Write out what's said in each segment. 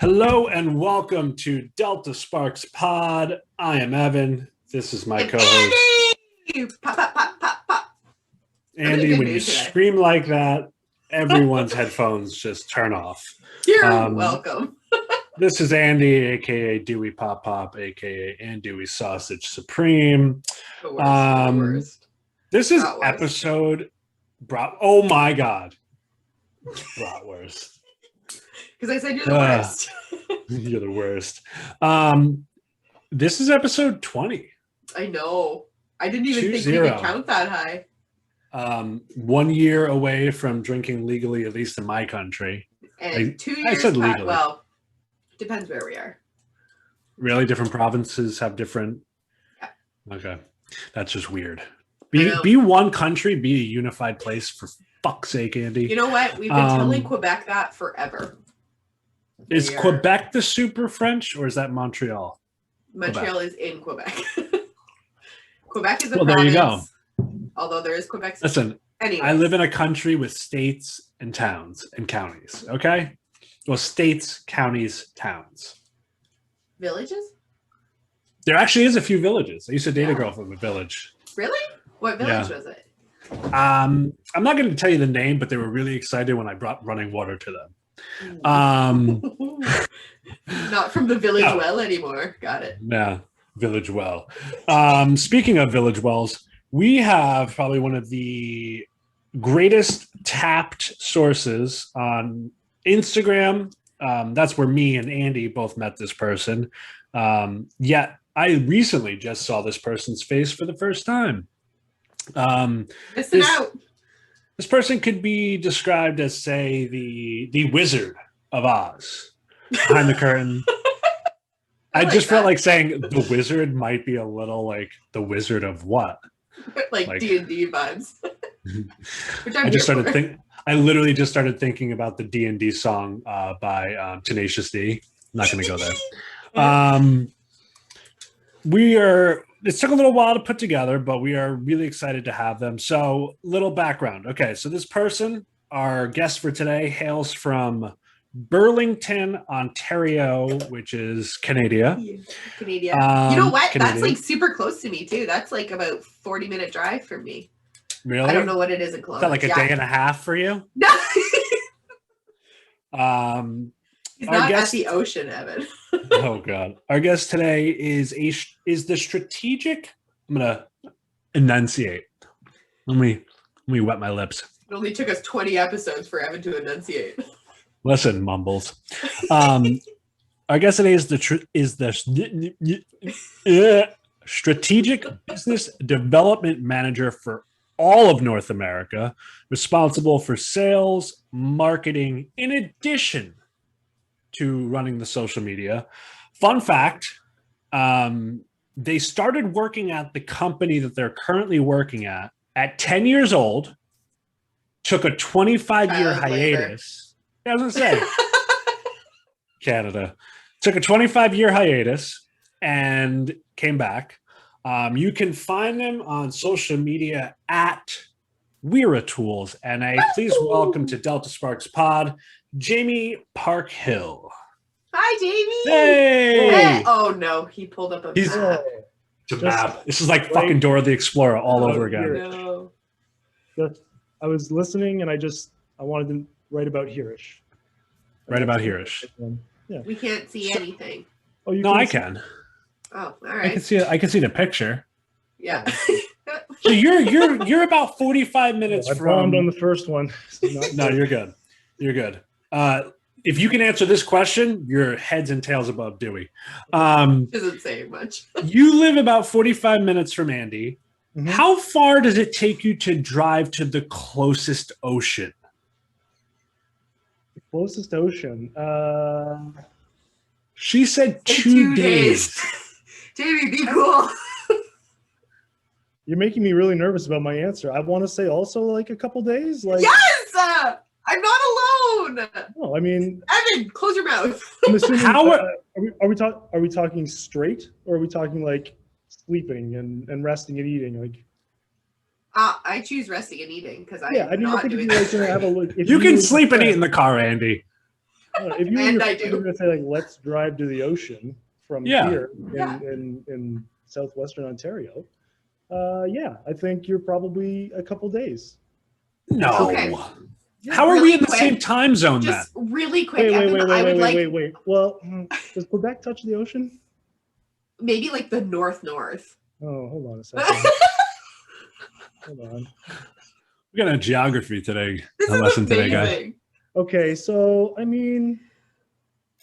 Hello and welcome to Delta Sparks Pod. I am Evan. This is my co-host. Andy! Pop, pop, pop, pop, pop. Andy, when you scream like that, everyone's headphones just turn off. You're welcome. This is Andy, aka Dewey Pop Pop, aka Andewey Sausage Supreme. The worst. This is episode oh my god. Bratwurst. Because I said you're the worst. You're the worst. This is episode 20. I know. I didn't even think we could count that high. 1 year away from drinking legally, at least in my country. And 2 years. I said legally. Well, depends where we are. Really? Different provinces have different. Yeah. Okay. That's just weird. Be one country, be a unified place, for fuck's sake, Andy. You know what? We've been telling Quebec that forever. Is Quebec the super French, or is that Montreal? Montreal is in Quebec. Quebec is a province. There you go. Although there is Quebec City. Listen, anyways. I live in a country with states and towns and counties, okay? Well, states, counties, towns. Villages? There actually is a few villages. I used to date a girl from a village. Really? What village was it? I'm not going to tell you the name, but they were really excited when I brought running water to them. Not from the village well anymore. Got it. Yeah, village well. Speaking of village wells, we have probably one of the greatest tapped sources on Instagram. That's where me and Andy both met this person. Yet I recently just saw this person's face for the first time. Missing out. This person could be described as, say, the Wizard of Oz behind the curtain. I just felt like saying the Wizard might be a little like the Wizard of what? like D&D vibes. Which I literally just started thinking about the D&D song by Tenacious D. I'm not going to go there. It took a little while to put together, but we are really excited to have them. So, little background. Okay, so this person, our guest for today, hails from Burlington, Ontario, which is Canada. Canadian. You know what? Canadian. That's like super close to me too. That's like about 40-minute drive from me. Really? I don't know what it is in Columbus. Is that like a day and a half for you? No. He's not guest, at the ocean, Evan. Oh God! Our guest today is the strategic. I'm gonna enunciate. Let me wet my lips. It only took us 20 episodes for Evan to enunciate. Listen, mumbles. Our guest today is the strategic business development manager for all of North America, responsible for sales, marketing, in addition to running the social media. Fun fact, they started working at the company that they're currently working at 10 years old, took a 25-year hiatus. Yeah, I was going to say, Canada. Took a 25-year hiatus and came back. You can find them on social media at Weira Tools. And please welcome to Delta Sparks Pod, Jamie Parkhill. Hi, Jamie. Hey. Oh no, he pulled up a map. It's a map. This is like fucking Dora the Explorer all over again. No. I was listening and I wanted to write about Hirish. Write about Hirish. Yeah. We can't see anything. Oh, I can. Oh, all right. I can see the picture. Yeah. So you're about 45 minutes I bombed on the first one. No, you're good. You're good. If you can answer this question, you're heads and tails above Dewey. Doesn't say much. You live about 45 minutes from Andy. Mm-hmm. How far does it take you to drive to the closest ocean? The closest ocean? She said 2 days. Jamie, be cool. You're making me really nervous about my answer. I want to say also like a couple days. Like yes, I'm not alone. No, I mean, Evan, close your mouth. I'm assuming. Are we talking straight, or are we talking like sleeping and resting and eating? Like, I choose resting and eating because I think not doing like, have a look. You can sleep and eat in the car, Andy. If you And and your I friend do. are gonna say like, let's drive to the ocean from here in southwestern Ontario, yeah, I think you're probably a couple days. No. Okay. How are we in the same time zone then? Just really quick, Evan, Wait. Well, does Quebec touch the ocean? Maybe like the north. Oh, hold on a second. Hold on. We got a geography today. This a is lesson amazing. today, guys. Okay, so I mean,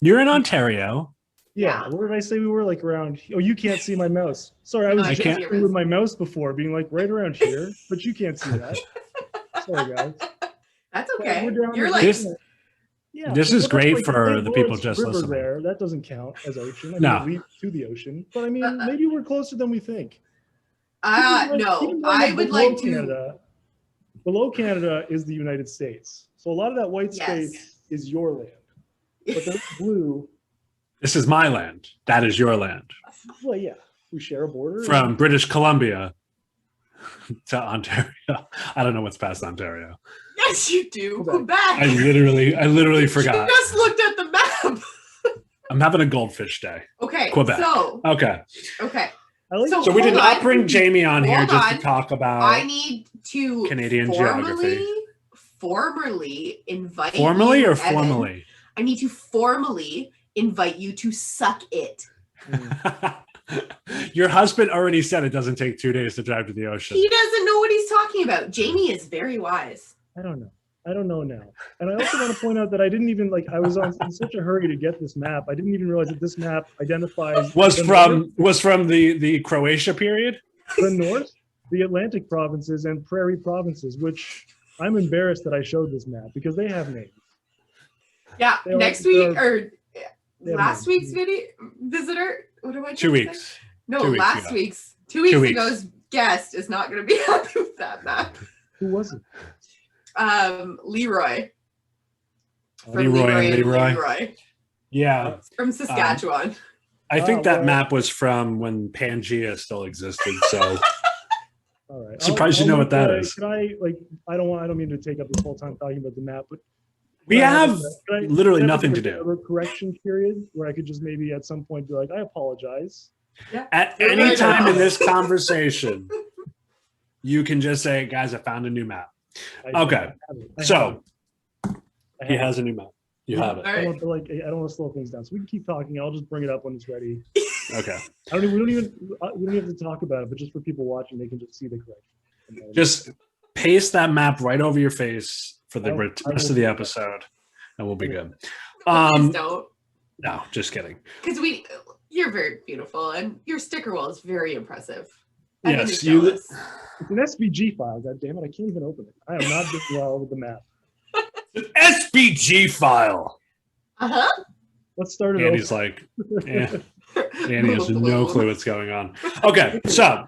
you're in Ontario. Yeah. Where did I say we were? Like around. Oh, you can't see my mouse. Sorry, I was I can't gesturing with my mouse before, being like right around here, but you can't see that. Sorry, guys. That's okay. You're like this. Yeah, this is great like for the people just river listening. There, that doesn't count as ocean. I mean, no. It leads to the ocean, but I mean, maybe we're closer than we think. No, I would like to. Canada, below Canada is the United States, so a lot of that white space is your land. But there's blue. This is my land. That is your land. Well, yeah, we share a border. From British Columbia to Ontario. I don't know what's past Ontario. Yes, you do. Quebec. I literally forgot. You just looked at the map. I'm having a goldfish day. Okay. Quebec. Okay. So we did not bring Jamie on here just to talk about. I need to Canadian geography. Formally invite. Formally you, or Evan. formally? I need to formally invite you to suck it. Your husband already said it doesn't take 2 days to drive to the ocean. He doesn't know what he's talking about. Jamie is very wise. I don't know now. And I also want to point out that I didn't even I was in such a hurry to get this map. I didn't even realize that this map identifies was from the Croatia period? The North, the Atlantic provinces and Prairie provinces, which I'm embarrassed that I showed this map because they have names. Yeah, next week or last week's visitor. What am I? 2 weeks. No, last week's 2 weeks ago's guest is not going to be happy with that map. Who was it? Leroy. Leroy. Yeah. From Saskatchewan. I think that map was from when Pangea still existed. So. All right. Surprised you know what that is. Can I don't mean to take up this whole time talking about the map, but we have literally nothing to do. A correction period where I could just maybe at some point be like, I apologize. Yeah. At any time in this conversation, you can just say, guys, I found a new map. Okay. So he has a new map. You have it. I don't want to slow things down. So we can keep talking. I'll just bring it up when it's ready. Okay. We don't even have to talk about it, but just for people watching, they can just see the correction. Just paste that map right over your face for the rest of the episode, and we'll be good. Please don't. No, just kidding. Because you're very beautiful, and your sticker wall is very impressive. Yes, it's an SVG file. God damn it! I can't even open it. I am not doing well with the map. An SVG file. Let's start it. Andy's like, Andy has no clue what's going on. Okay, so.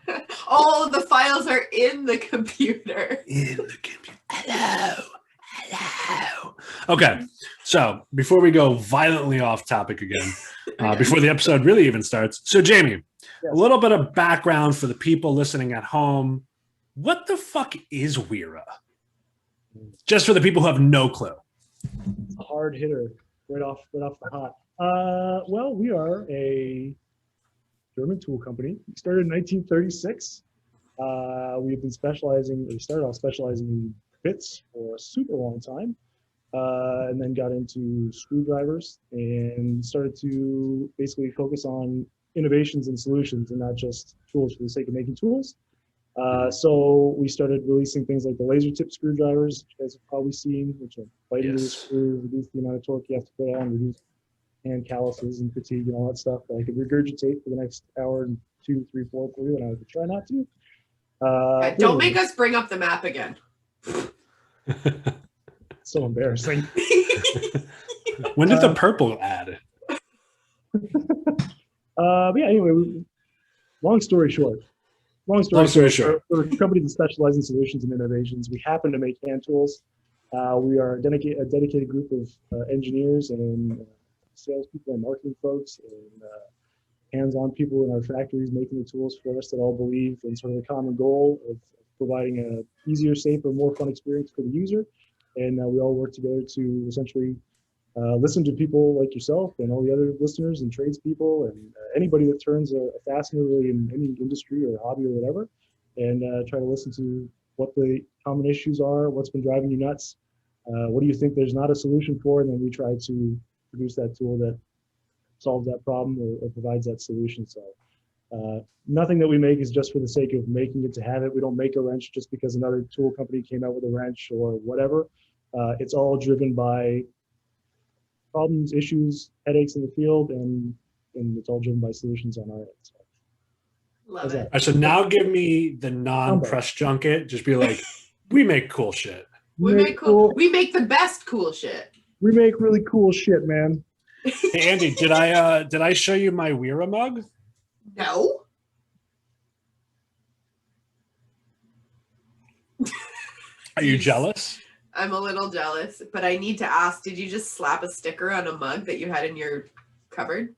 Oh, the files are in the computer. Hello. Okay, so before we go violently off topic again, before the episode really even starts. So, Jamie, a little bit of background for the people listening at home. What the fuck is WERA? Just for the people who have no clue. It's a hard hitter right off the hot. Well, we are a German tool company. We started in 1936. We started off specializing in bits for a super long time, and then got into screwdrivers and started to basically focus on innovations and solutions and not just tools for the sake of making tools. So we started releasing things like the laser tip screwdrivers, which you guys have probably seen, which are bite into the screw, reduce the amount of torque you have to put on, reduce hand calluses and fatigue and all that stuff that I could regurgitate for the next hour and 2, 3, 4 for you, and I would try not to. Don't make us bring up the map again. So embarrassing. When did the purple add? But yeah, anyway, long story short, we're a company that specializes in solutions and innovations. We happen to make hand tools. We are a dedicated group of engineers and salespeople and marketing folks and hands-on people in our factories making the tools for us that all believe in sort of a common goal of providing a easier, safer, more fun experience for the user. And we all work together to essentially listen to people like yourself and all the other listeners and tradespeople and anybody that turns a fastener really in any industry or hobby or whatever, and try to listen to what the common issues are, what's been driving you nuts, what do you think there's not a solution for, and then we try to produce that tool that solves that problem or provides that solution. So nothing that we make is just for the sake of making it to have it. We don't make a wrench just because another tool company came out with a wrench or whatever. It's all driven by problems, issues, headaches in the field, and it's all driven by solutions on our end. So, love it. So now give me the non-press junket. Just be like, we make cool shit. We make the best cool shit. We make really cool shit, man. Hey, Andy, did I show you my Weira mug? No. Are you jealous? I'm a little jealous, but I need to ask, did you just slap a sticker on a mug that you had in your cupboard?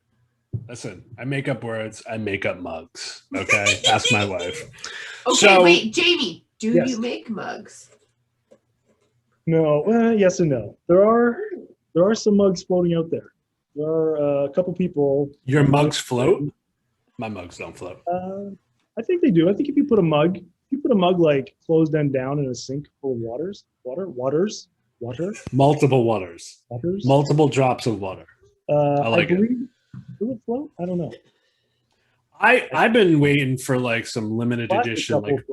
Listen, I make up words. I make up mugs. Okay? Ask my wife. Okay, so, wait, Jamie, do yes. you make mugs? No, yes and no. There are some mugs floating out there. There are a couple people. Your mugs float? My mugs don't float. I think they do. I think if you put a mug like closed end down in a sink full of water, multiple waters, multiple drops of water. I like it. Will it float? I don't know. I've been waiting for like some limited edition, like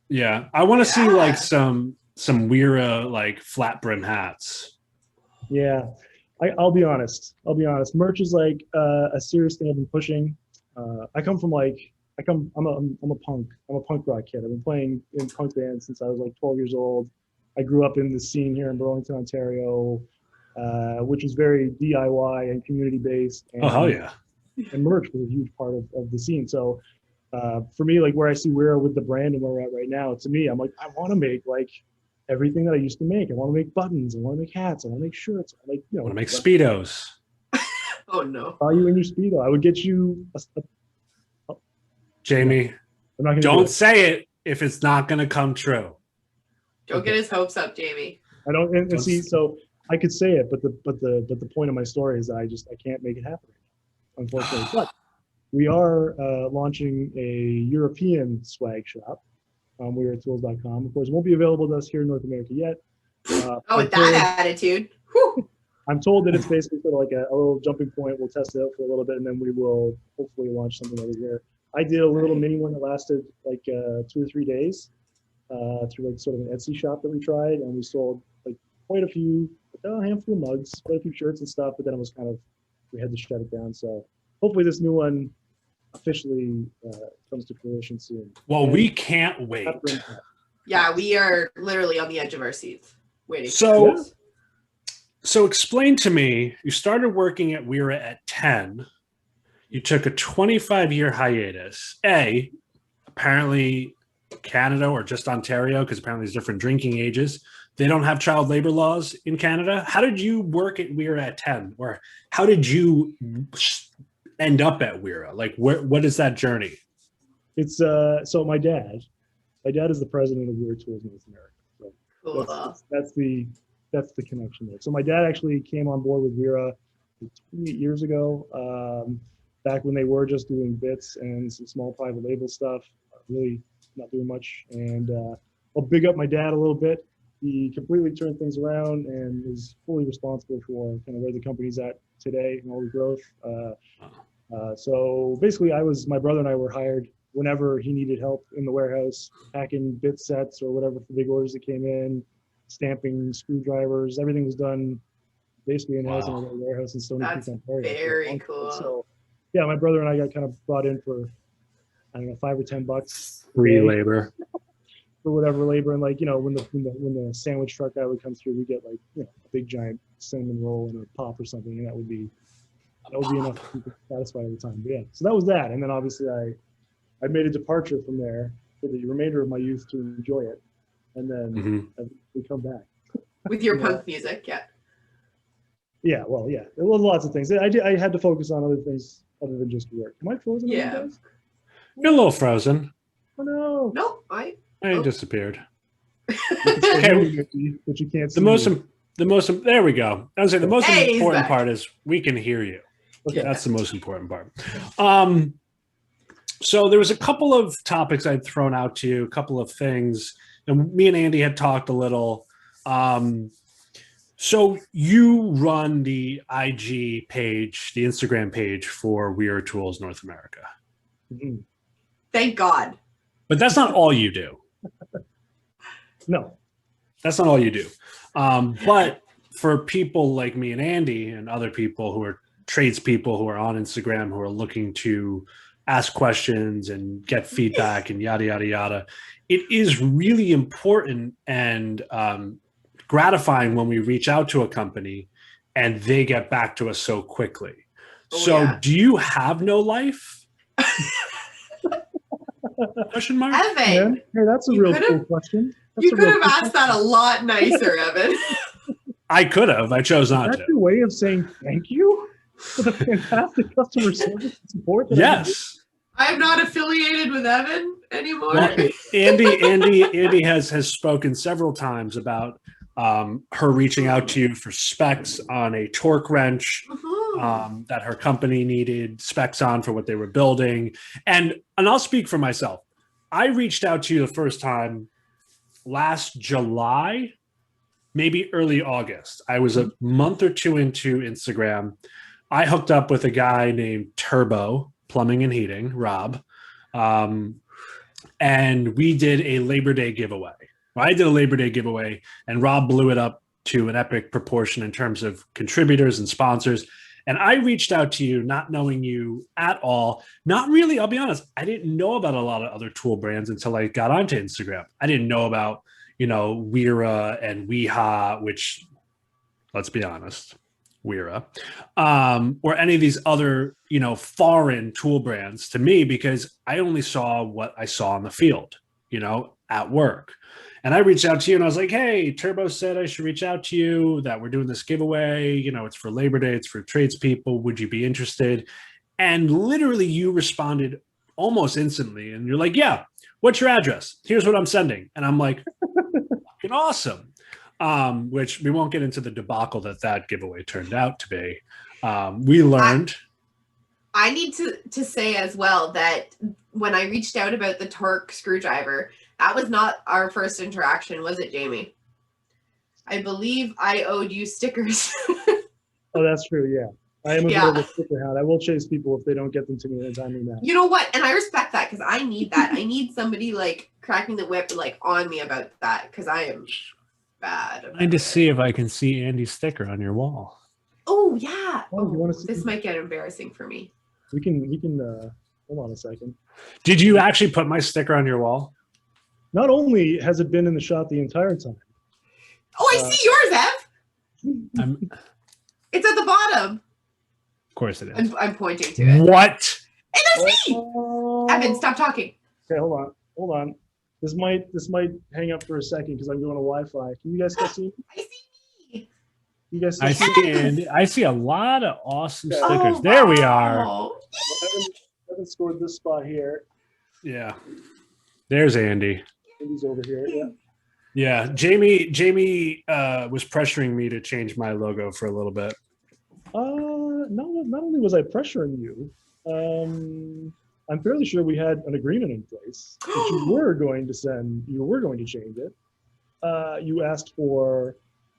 yeah. I want to see like some Weira like flat brim hats. Yeah, I'll be honest. Merch is like a serious thing I've been pushing. I'm a punk rock kid. I've been playing in punk bands since I was like 12 years old. I grew up in the scene here in Burlington, Ontario, which is very DIY and community based. And, oh hell yeah! And merch was a huge part of the scene. So for me, like where I see Weira with the brand and where we're at right now, to me, I'm like, I want to make like everything that I used to make. I want to make buttons. I want to make hats. I want to make shirts. I want to make Speedos. Oh no! Saw you in your Speedo. I would get you Jamie, don't say it if it's not going to come true. Don't get his hopes up, Jamie. I don't. And see, so I could say it, but the point of my story is I can't make it happen, unfortunately. But we are launching a European swag shop. We're at tools.com. Of course, it won't be available to us here in North America yet. With that attitude. Whew. I'm told that it's basically sort of like a little jumping point. We'll test it out for a little bit, and then we will hopefully launch something over here. I did a little mini one that lasted like 2 or 3 days through like sort of an Etsy shop that we tried, and we sold like quite a few, a handful of mugs, quite a few shirts and stuff. But then it was kind of, we had to shut it down. So hopefully this new one officially comes to fruition soon. Well, we can't wait. Yeah, we are literally on the edge of our seats waiting. So explain to me, you started working at Weira at 10. You took a 25-year hiatus. Apparently Canada or just Ontario, because apparently there's different drinking ages, they don't have child labor laws in Canada. How did you work at Weira at 10? Or how did you end up at Weira? Like, what is that journey? It's so my dad is the president of Weira Tools North America. So cool. That's the connection there. So my dad actually came on board with Weira 28 years ago. Back when they were just doing bits and some small private label stuff, really not doing much. And I'll big up my dad a little bit. He completely turned things around and is fully responsible for kind of where the company's at today and all the growth. So basically, my brother and I were hired whenever he needed help in the warehouse, packing bit sets or whatever for big orders that came in, stamping screwdrivers. Everything was done basically in-house in a warehouse in Stony Creek, Ontario. Very cool. So yeah, my brother and I got kind of brought in for, I don't know, $5 or $10 free labor for whatever labor. And like, when the sandwich truck guy would come through, we get like, a big giant cinnamon roll and a pop or something, and that would be enough to keep us satisfied all the time. But yeah, so that was that. And then obviously I made a departure from there for the remainder of my youth to enjoy it, and then we come back with your punk music. Yeah, well, yeah, there was lots of things. I had to focus on other things other than just work. Am I frozen? Yeah, you're a little frozen. Oh no! No, I disappeared. Okay, but you can't see there we go. I was saying the most Hey, he's important back. part is we can hear you. Okay. That's the most important part. So there was a couple of topics I'd thrown out to you, a couple of things, and me and Andy had talked a little. So you run the IG page, the Instagram page for We Are Tools North America. Mhm. Thank God. But that's not all you do. No. That's not all you do. But for people like me and Andy and other people who are tradespeople who are on Instagram who are looking to ask questions and get feedback and yada, yada, yada, it is really important and gratifying when we reach out to a company and they get back to us so quickly. So do you have no life? Question mark? Evan, Hey, that's a You real could've- cool question. That's you a could real have cool asked that a lot nicer, Evan. I could have. I chose not That's to. your way of saying thank you for the fantastic customer service and support. That I've been Yes. I'm not affiliated with Evan anymore. Well, Andy has spoken several times about her reaching out to you for specs on a torque wrench Mhm. that her company needed specs on for what they were building. And I'll speak for myself. I reached out to you the first time last July, maybe early August. I was a month or two into Instagram. I hooked up with a guy named Turbo Plumbing and Heating, Rob. And we did a Labor Day giveaway. I did a Labor Day giveaway, and Rob blew it up to an epic proportion in terms of contributors and sponsors. And I reached out to you, not knowing you at all. Not really, I'll be honest. I didn't know about a lot of other tool brands until I got onto Instagram. I didn't know about, Weira and Weha, which, let's be honest, Weira, or any of these other, foreign tool brands to me, because I only saw what I saw in the field, at work. And I reached out to you and I was like, hey, Turbo said I should reach out to you, that we're doing this giveaway. It's for Labor Day. It's for tradespeople. Would you be interested? And literally you responded almost instantly. And you're like, yeah, what's your address? Here's what I'm sending. And I'm like, fucking awesome. Which we won't get into the debacle that giveaway turned out to be. We learned. I need to say as well that when I reached out about the torque screwdriver, that was not our first interaction, was it, Jamie? I believe I owed you stickers. Oh, that's true. Yeah. I am a bit Yeah. of a sticker hound. I will chase people if they don't get them to me in a timely manner. You know what? And I respect that because I need that. I need somebody like cracking the whip like on me about that because I am bad. I need to see if I can see Andy's sticker on your wall. Oh yeah. Oh, you wanna see- This might get embarrassing for me. We can hold on a second. Did you actually put my sticker on your wall? Not only has it been in the shot the entire time. Oh, I see yours, Ev. Of It's at the bottom. course it is. I'm pointing to it. What? And that's me. Oh. Evan, stop talking. Okay, hold on. This might hang up for a second because I'm going to Wi-Fi. Can you guys still see? I see me. You guys still I see? see Andy. I see a lot of awesome Yeah. stickers. Oh, There we are. wow. Evan scored this spot here. Yeah. There's Andy. Andy's over here. Yeah. Yeah. Jamie was pressuring me to change my logo for a little bit. Not only was I pressuring you, I'm fairly sure we had an agreement in place that you were going to change it. You asked for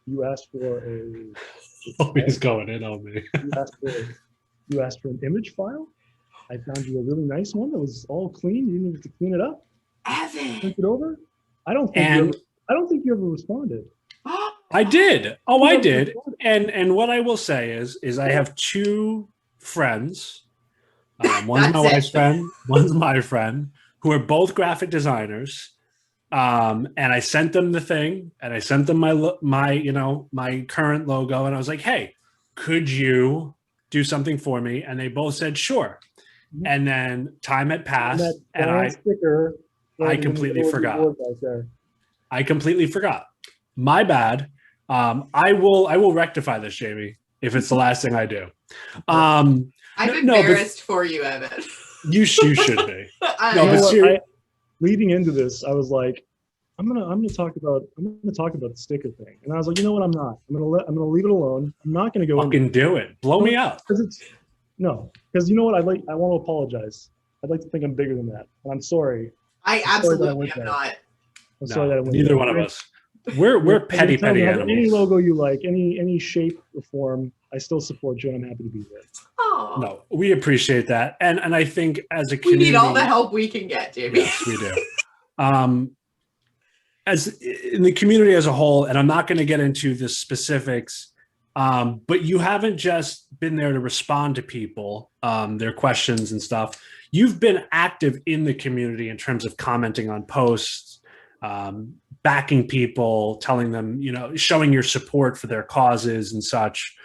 a Oh, he's going in on me. you asked for an image file. I found you a really nice one that was all clean. You didn't have to clean it up. Evan. Sent it over. I don't think you ever responded. I did. Oh, I You never did. responded. And what I will say is I have two friends. One's my That's it. wife's friend. One's my friend, who are both graphic designers. And I sent them the thing, and I sent them my current logo, and I was like, "Hey, could you do something for me?" And they both said, "Sure." Mhm. And then time had passed, and giant sticker I in the completely middle of your forgot. board right there. I completely forgot. My bad. I will rectify this, Jamie, if it's the last thing I do. I'm No, but- embarrassed for you, Evan. You should be. I- No, You know but what? ser- Leading into this, I was like, I'm gonna talk about the sticker thing. And I was like, you know what? I'm gonna leave it alone. I'm not gonna go Fucking do it. Blow me up. because you know what? I want to apologize. I'd like to think I'm bigger than that, and I'm sorry. I I'm sorry that I absolutely went am there. not. I'm sorry that I went Neither there. one of us. We're petty Have any animals. logo you like, any shape or form, I still support you, and I'm happy to be there. Oh, No, we appreciate that, and I think as a we community, need all the help we can get, Jamie. yes, we do. As in the community as a whole, and I'm not going to get into the specifics, but you haven't just been there to respond to people, their questions and stuff. You've been active in the community in terms of commenting on posts, backing people, telling them, showing your support for their causes and such.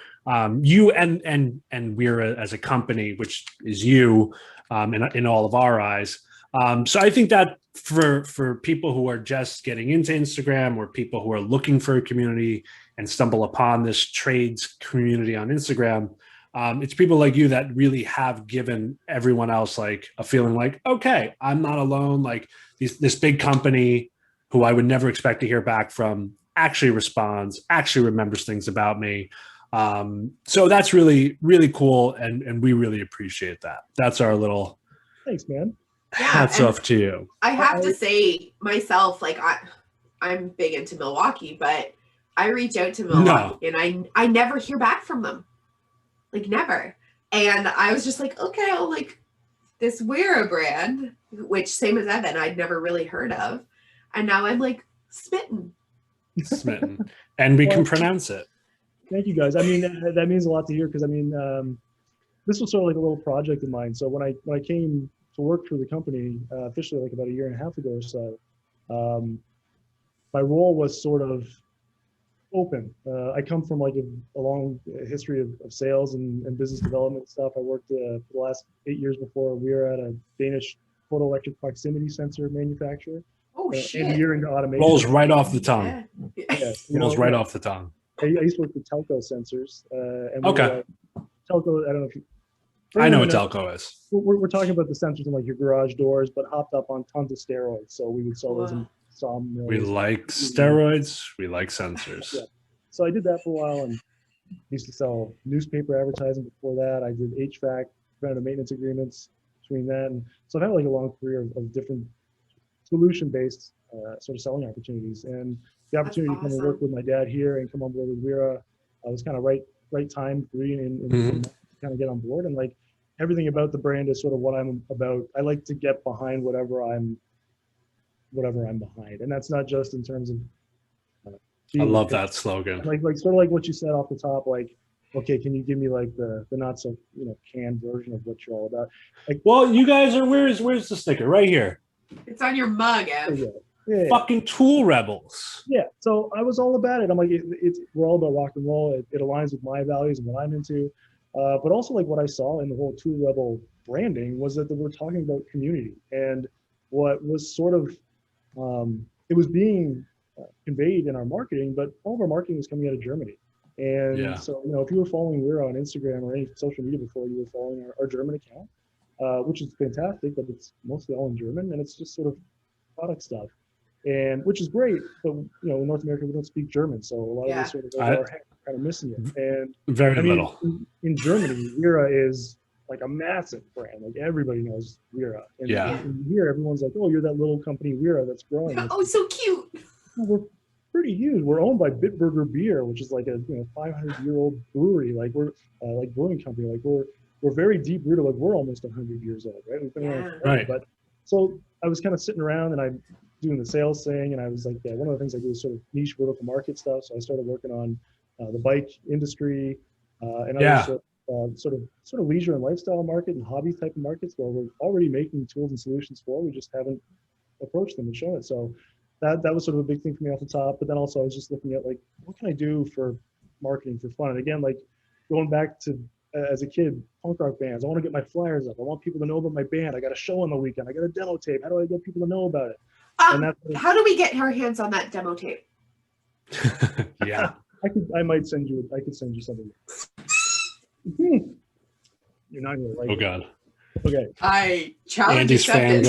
You and we're as a company, which is you, in all of our eyes. So I think that for people who are just getting into Instagram or people who are looking for a community and stumble upon this trades community on Instagram, it's people like you that really have given everyone else like a feeling like, okay, I'm not alone. Like this big company who I would never expect to hear back from actually responds, actually remembers things about me. So that's really, really cool. And we really appreciate that. That's our little Thanks, man. hats off to you. I have to say myself, like I'm big into Milwaukee, but I reach out to Milwaukee and I never hear back from them. Like never. And I was just like, okay, I'll like this Weira brand, which same as Evan, I'd never really heard of. And now I'm like smitten. And we can pronounce it. Thank you guys. I mean, that means a lot to hear because I mean, this was sort of like a little project of mine. So when I came to work for the company officially like about a year and a half ago or so, my role was sort of open. I come from like a long history of sales and business development stuff. I worked for the last 8 years before we were at a Danish photoelectric proximity sensor manufacturer. Oh shit! And a year into automation. Rolls right off the tongue. Yeah. Rolls right off the tongue. I used to work with telco sensors. And okay. Telco. I don't know if you. I know what telco is. We're talking about the sensors in like your garage doors, but hopped up on tons of steroids. So we would sell those in sawmills. We like steroids. We like sensors. Yeah. So I did that for a while and used to sell newspaper advertising before that. I did HVAC, preventive maintenance agreements between that. And so I've had like a long career of different solution-based sort of selling opportunities. And the opportunity to come and work with my dad here and come on board with Weira was kind of right time for me and kind of get on board. And like everything about the brand is sort of what I'm about. I like to get behind whatever I'm behind. And that's not just in terms of I love that slogan. Like sort of like what you said off the top, like, okay, can you give me like the not so canned version of what you're all about? Like, well, you guys are where's the sticker? Right here. It's on your mug, Ev. Yeah. Fucking Tool Rebels. Yeah. So I was all about it. I'm like, we're all about rock and roll. It aligns with my values and what I'm into. But also like what I saw in the whole Tool Rebel branding was that we're talking about community and what was sort of it was being conveyed in our marketing, but all of our marketing was coming out of Germany. And so, if you were following Weira on Instagram or any social media before, you were following our German account, which is fantastic, but it's mostly all in German and it's just sort of product stuff. And which is great, but in North America we don't speak German, so a lot of this sort of are kind of missing it. And very little. In Germany, Weira is like a massive brand. Like everybody knows Weira. And here everyone's like, oh, you're that little company Weira that's growing. Oh, so cute. We're pretty huge. We're owned by Bitburger Beer, which is like a 500-year-old brewery. Like we're like brewing company. Like we're very deep rooted. Like we're almost 100 years old, right? We've been around forever. But so I was kind of sitting around and I'm doing the sales thing, and I was like, one of the things I do is sort of niche vertical market stuff. So I started working on the bike industry and other sort of leisure and lifestyle market and hobby type of markets where we're already making tools and solutions for. We just haven't approached them and shown it. So that was sort of a big thing for me off the top. But then also I was just looking at like, what can I do for marketing for fun? And again, like going back to as a kid, punk rock bands. I want to get my flyers up. I want people to know about my band. I got a show on the weekend. I got a demo tape. How do I get people to know about it? How do we get our hands on that demo tape? Yeah. I could send you something. You're not gonna like God. Okay. I challenge Andy's accepted.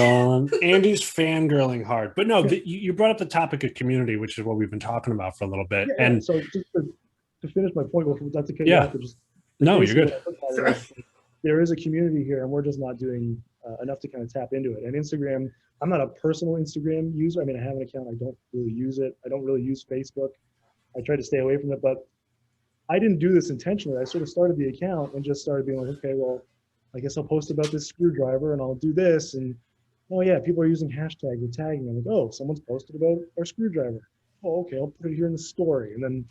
Andy's fangirling hard. But no, you brought up the topic of community, which is what we've been talking about for a little bit. Yeah. And So just to finish my point, not to cut you yeah, off, but just no, you're basically good. what I look at Sorry. is there is a community here, and we're just not doing enough to kind of tap into it. And Instagram, I'm not a personal Instagram user. I mean, I have an account. I don't really use it. I don't really use Facebook. I try to stay away from it, but I didn't do this intentionally. I sort of started the account and just started being like, okay, well, I guess I'll post about this screwdriver and I'll do this. And oh yeah, people are using hashtags or tagging. I'm like, oh, someone's posted about our screwdriver. Oh, okay, I'll put it here in the story. And then,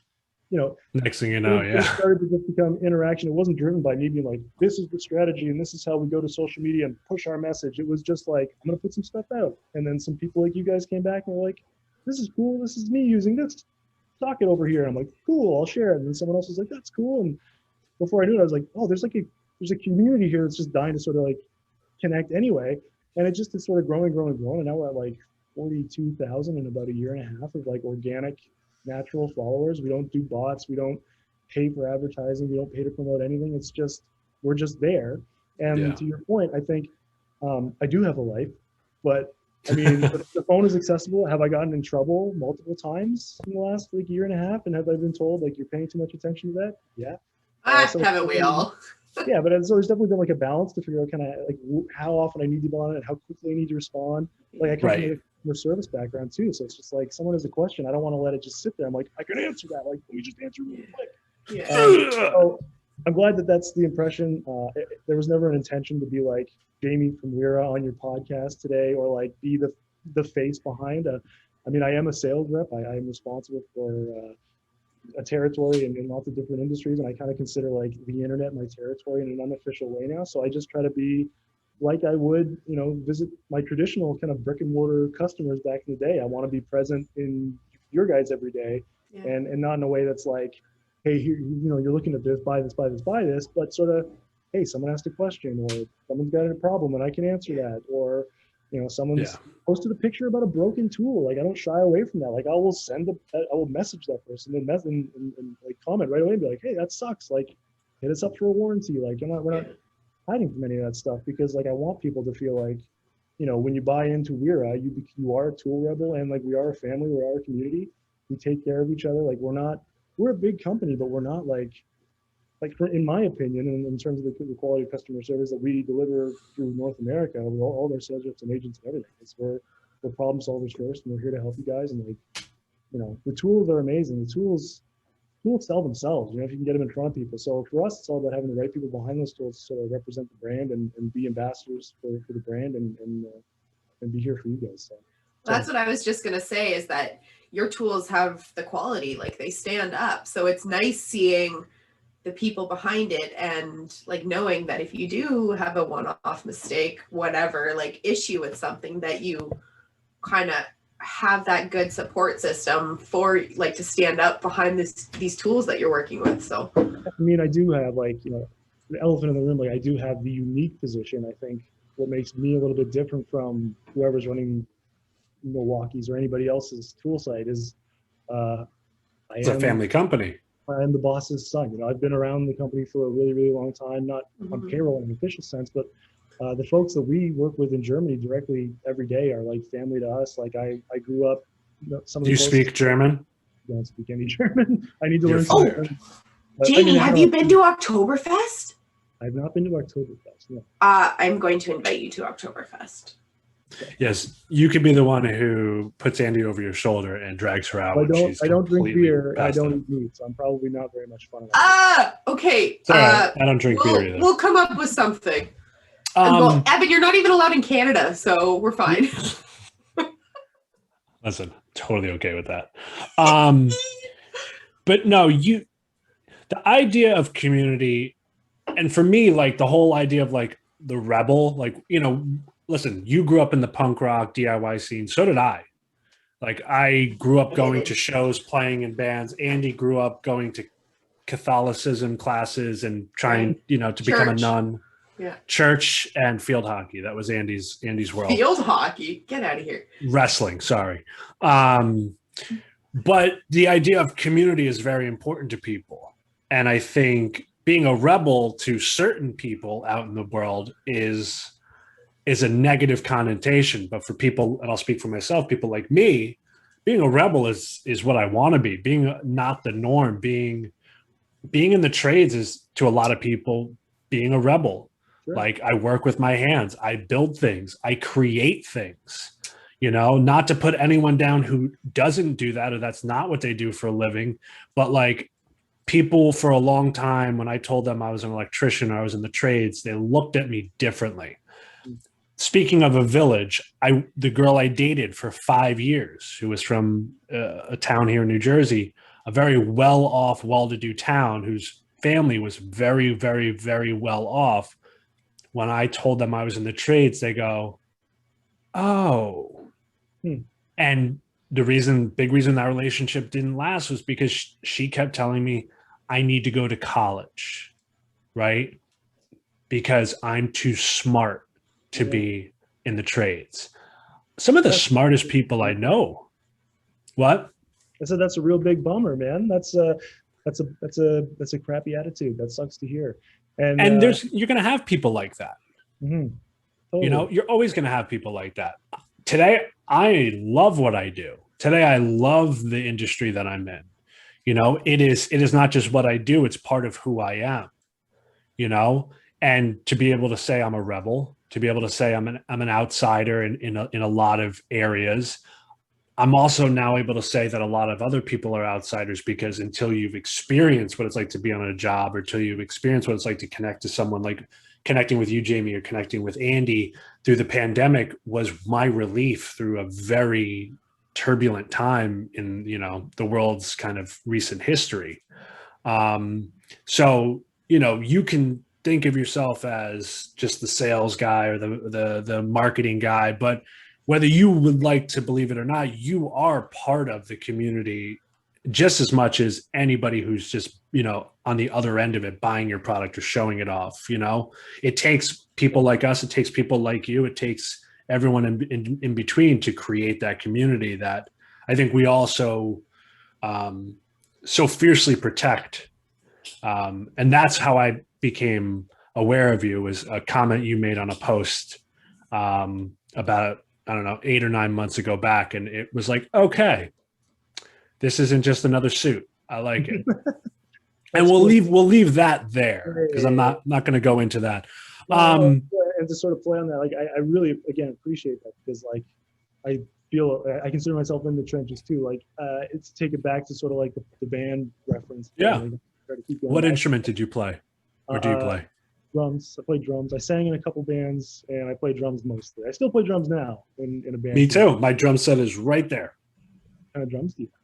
you know, Next thing you know, it yeah. started to just become interaction. It wasn't driven by me being like, this is the strategy and this is how we go to social media and push our message. It was just like, I'm going to put some stuff out. And then some people like you guys came back and were like, this is cool. This is me using this socket over here. And I'm like, cool, I'll share it. And then someone else was like, that's cool. And before I knew it, I was like, oh, there's a community here that's just dying to sort of like connect anyway. And it just is sort of growing. And now we're at like 42,000 in about a year and a half of like organic, natural followers. We don't do bots. We don't pay for advertising. We don't pay to promote anything. It's just, we're just there. And to your point, I think I do have a life, but I mean, the phone is accessible. Have I gotten in trouble multiple times in the last like year and a half? And have I been told like you're paying too much attention to that? Yeah. Haven't we all? Yeah, but there's definitely been like a balance to figure out kind of like how often I need to be on it and how quickly I need to respond. Like I come from a customer service background too, so it's just like someone has a question, I don't want to let it just sit there. I'm like, I can answer that. Like, let me just answer really quick. Yeah. So I'm glad that that's the impression. There was never an intention to be like Jamie from Wira on your podcast today, or like be the face behind. I mean, I am a sales rep. I am responsible for a territory in lots of different industries, and I kind of consider like the internet my territory in an unofficial way now. So I just try to be like I would, you know, visit my traditional kind of brick and mortar customers back in the day. I want to be present in your guys every day, and not in a way that's like, hey, here, you know, you're looking at this, buy this, buy this, buy this, but sort of, hey, someone asked a question, or someone's got a problem and I can answer that, or you know, someone's posted a picture about a broken tool. Like I don't shy away from that. Like I will message that person and like comment right away and be like, hey, that sucks. Like hit us up for a warranty. Like we're not hiding from any of that stuff, because like I want people to feel like, you know, when you buy into Wira, you are a tool rebel, and like we are a family, we are a community. We take care of each other. Like we're a big company, but we're not like in my opinion, in terms of the quality of customer service that we deliver through North America, with all their sales reps and agents and everything, we're problem solvers first, and we're here to help you guys. And like, you know, the tools are amazing. The tools sell themselves, you know, if you can get them in front of people. So for us, it's all about having the right people behind those tools to sort of represent the brand and be ambassadors for the brand and be here for you guys. So that's what I was just going to say, is that your tools have the quality, like they stand up. So it's nice seeing the people behind it, and like knowing that if you do have a one-off mistake, whatever, like issue with something, that you kind of have that good support system for like to stand up behind these tools that you're working with. So I mean, I do have like, you know, the elephant in the room. Like I do have the unique position. I think what makes me a little bit different from whoever's running Milwaukee's or anybody else's tool site is it's a family company. I'm the boss's son. You know, I've been around the company for a really, really long time, not on payroll in an official sense, but the folks that we work with in Germany directly every day are like family to us. Like I grew up. You know, do you speak German? I don't speak any German. I need to learn some German. Jamie, have you been to Oktoberfest? I've not been to Oktoberfest. No. I'm going to invite you to Oktoberfest. Yes, you could be the one who puts Andy over your shoulder and drags her out. I don't drink beer. I don't eat meat, so I'm probably not very much fun. Okay. I don't drink beer either. We'll come up with something. Well, Evan, you're not even allowed in Canada, so we're fine. Listen, totally okay with that. But no, the idea of community, and for me, like the whole idea of like the rebel, like, you know, listen, you grew up in the punk rock DIY scene. So did I. Like I grew up going to shows, playing in bands. Andy grew up going to Catholicism classes and trying, you know, to become a nun. Yeah. Church and field hockey. That was Andy's world. Field hockey? Get out of here. Wrestling, sorry. But the idea of community is very important to people. And I think being a rebel to certain people out in the world is a negative connotation. But for people, and I'll speak for myself, people like me, being a rebel is what I want to be. Being not the norm, being in the trades is to a lot of people being a rebel. Sure. Like I work with my hands, I build things, I create things. You know, not to put anyone down who doesn't do that or that's not what they do for a living, but like people for a long time, when I told them I was an electrician or I was in the trades, they looked at me differently. Speaking of a village, the girl I dated for 5 years, who was from a town here in New Jersey, a very well-off, well-to-do town whose family was very, very, very well off. When I told them I was in the trades, they go, "Oh." And the big reason that relationship didn't last was because she kept telling me I need to go to college, right? Because I'm too smart to be in the trades. Some of the smartest people I know. What? I said that's a real big bummer, man. That's a crappy attitude. That sucks to hear. And you're going to have people like that. Totally. You know, you're always going to have people like that. Today, I love what I do. Today, I love the industry that I'm in. You know, it is not just what I do, it's part of who I am, you know, and to be able to say I'm a rebel, to be able to say I'm an outsider in a lot of areas. I'm also now able to say that a lot of other people are outsiders because until you've experienced what it's like to be on a job or until you've experienced what it's like to connect to someone, like connecting with you, Jamie, or connecting with Andy through the pandemic was my relief through a very turbulent time in, you know, the world's kind of recent history. So, you know, you can think of yourself as just the sales guy or the marketing guy, but whether you would like to believe it or not, you are part of the community just as much as anybody who's just, you know, on the other end of it, buying your product or showing it off. You know, it takes people like us, it takes people like you, it takes everyone in between to create that community that I think we also so fiercely protect. And that's how I became aware of you, was a comment you made on a post about, I don't know, 8 or 9 months ago back. And it was like, okay, this isn't just another suit. I like it. And we'll leave that there because I'm not going to go into that. And to sort of play on that, like I really, again, appreciate that because like I feel I consider myself in the trenches too. Like it's take it back to sort of like the band reference. Yeah. Like, try to keep going What back. instrument did you play? Or do you play? Drums. I played drums. I sang in a couple bands and I play drums mostly. I still play drums now in a band. Me too. My drum set is right there. What kind of drums do you have?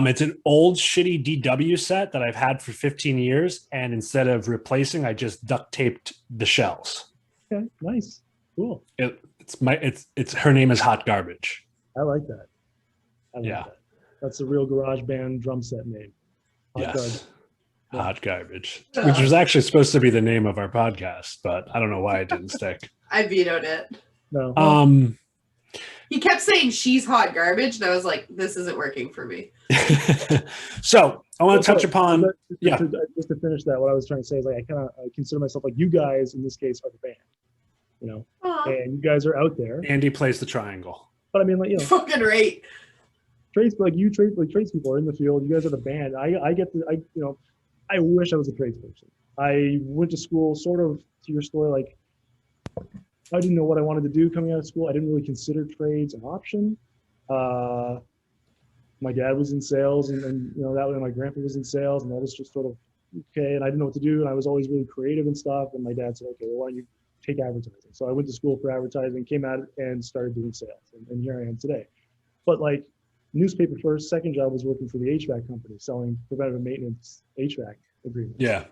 It's an old shitty DW set that I've had for 15 years. And instead of replacing, I just duct taped the shells. Okay, nice. Cool. It's her name is Hot Garbage. I like that. That. That's a real garage band drum set name. Hot Garbage, which was actually supposed to be the name of our podcast, but I don't know why it didn't stick. I vetoed it. No. He kept saying she's hot garbage, and I was like, this isn't working for me. So I want to touch upon just to finish that, what I was trying to say is like I consider myself like you guys in this case are the band, you know. Aww. And you guys are out there. Andy plays the triangle. But I mean, like, you know, fucking right. Tradespeople are in the field. You guys are the band. I wish I was a tradesperson. I went to school sort of to your story, like I didn't know what I wanted to do coming out of school. I didn't really consider trades an option. My dad was in sales and you know, that way my grandpa was in sales and that was just sort of okay. And I didn't know what to do. And I was always really creative and stuff. And my dad said, okay, well, why don't you take advertising? So I went to school for advertising, came out and started doing sales. And here I am today. But like newspaper first, second job was working for the HVAC company, selling preventative maintenance HVAC agreements. Yeah.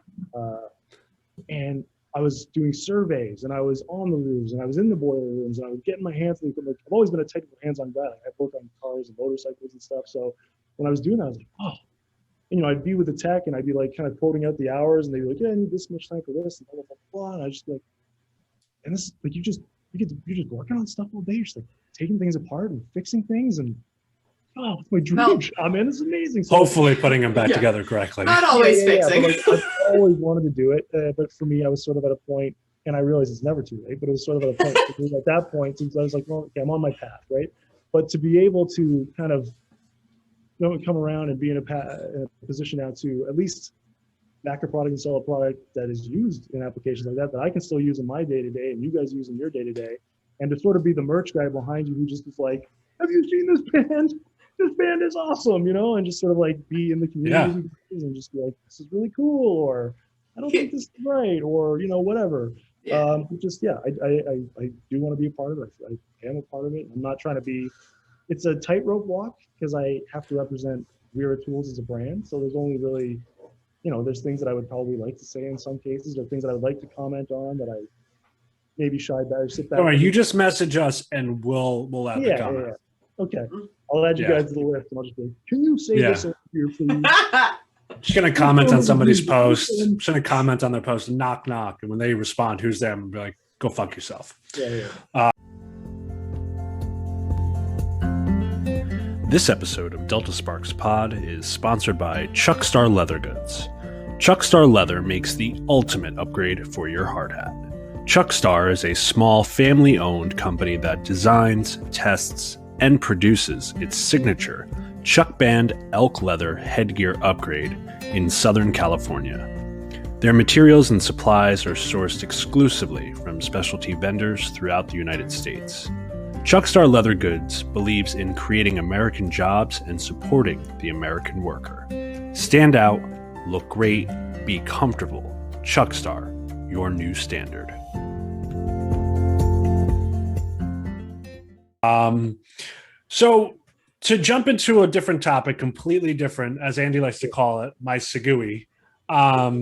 And I was doing surveys and I was on the roofs and I was in the boiler rooms and I was getting my hands on the equipment. I've always been a technical hands-on guy. Like, I've worked on cars and motorcycles and stuff. So when I was doing that, I was like, oh, and, you know, I'd be with the tech and I'd be like kind of quoting out the hours and they'd be like, yeah, I need this much time for this and blah, blah, blah, blah. And I'd just be like, and this, like, you're just working on stuff all day. You're just like taking things apart and fixing things. And oh, it's my dream Well- job, man. This is amazing. So, Hopefully putting them back Yeah. together correctly. Not always fixing. But like, I've always wanted to do it, but for me, I was sort of at a point, and I realize it's never too late. But it was sort of at a point. At that point, since I was like, well, okay, I'm on my path, right? But to be able to kind of, come around and be in a position now to at least back a product and sell a product that is used in applications like that I can still use in my day to day, and you guys use in your day to day, and to sort of be the merch guy behind you who just is like, have you seen this band? This band is awesome, and just sort of like be in the community and just be like, this is really cool, or I don't think this is right, or whatever. Yeah. I do want to be a part of it. I am a part of it. I'm not trying to be. It's a tightrope walk because I have to represent Vera Tools as a brand. So there's only really, there's things that I would probably like to say in some cases, or things that I would like to comment on that I maybe shy back or sit back. All right, you just message us and we'll add the comment. Yeah. Okay, I'll add you guys to the list, and I'll just be like, can you say this over here, please? Just gonna comment on somebody's post. Just gonna comment on their post and knock, and when they respond, who's them? Be like, go fuck yourself. Yeah. This episode of Delta Sparks Pod is sponsored by Chuckstar Leather Goods. Chuckstar Leather makes the ultimate upgrade for your hard hat. Chuckstar is a small family-owned company that designs, tests, and produces its signature Chuck Band elk leather headgear upgrade in Southern California. Their materials and supplies are sourced exclusively from specialty vendors throughout the United States. Chuckstar Leather Goods believes in creating American jobs and supporting the American worker. Stand out, look great, be comfortable. Chuckstar, your new standard. So to jump into a different topic, completely different, as Andy likes to call it, my Segui. That